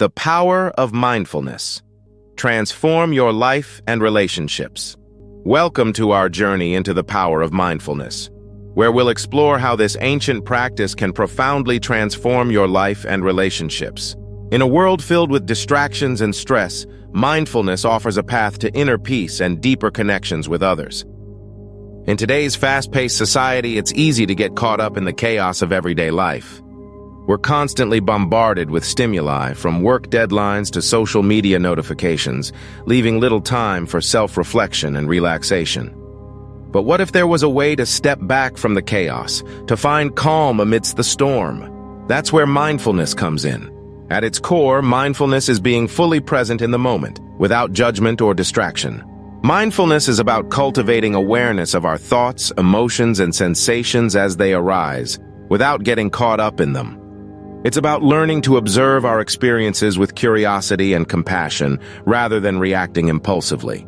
The Power of Mindfulness. Transform your life and relationships. Welcome to our journey into the power of mindfulness, where we'll explore how this ancient practice can profoundly transform your life and relationships. In a world filled with distractions and stress, mindfulness offers a path to inner peace and deeper connections with others. In today's fast-paced society, it's easy to get caught up in the chaos of everyday life. We're constantly bombarded with stimuli, from work deadlines to social media notifications, leaving little time for self-reflection and relaxation. But what if there was a way to step back from the chaos, to find calm amidst the storm? That's where mindfulness comes in. At its core, mindfulness is being fully present in the moment, without judgment or distraction. Mindfulness is about cultivating awareness of our thoughts, emotions, and sensations as they arise, without getting caught up in them. It's about learning to observe our experiences with curiosity and compassion, rather than reacting impulsively.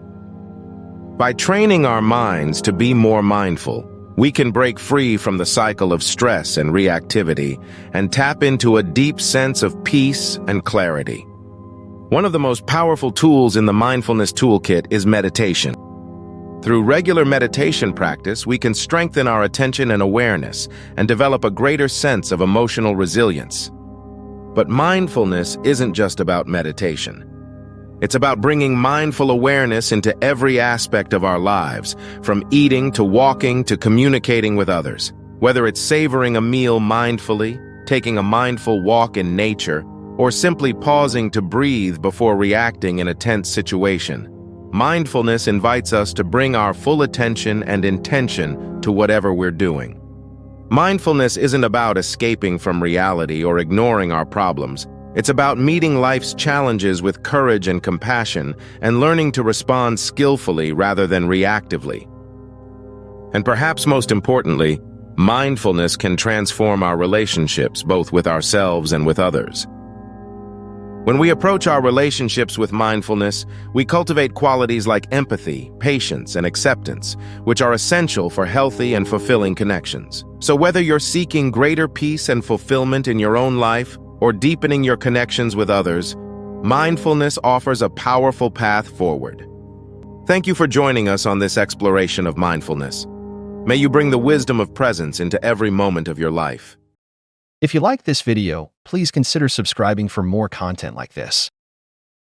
By training our minds to be more mindful, we can break free from the cycle of stress and reactivity and tap into a deep sense of peace and clarity. One of the most powerful tools in the mindfulness toolkit is meditation. Through regular meditation practice, we can strengthen our attention and awareness and develop a greater sense of emotional resilience. But mindfulness isn't just about meditation. It's about bringing mindful awareness into every aspect of our lives, from eating to walking to communicating with others. Whether it's savoring a meal mindfully, taking a mindful walk in nature, or simply pausing to breathe before reacting in a tense situation, mindfulness invites us to bring our full attention and intention to whatever we're doing. Mindfulness isn't about escaping from reality or ignoring our problems. It's about meeting life's challenges with courage and compassion and learning to respond skillfully rather than reactively. And perhaps most importantly, mindfulness can transform our relationships, both with ourselves and with others. When we approach our relationships with mindfulness, we cultivate qualities like empathy, patience, and acceptance, which are essential for healthy and fulfilling connections. So whether you're seeking greater peace and fulfillment in your own life or deepening your connections with others, mindfulness offers a powerful path forward. Thank you for joining us on this exploration of mindfulness. May you bring the wisdom of presence into every moment of your life. If you like this video, please consider subscribing for more content like this.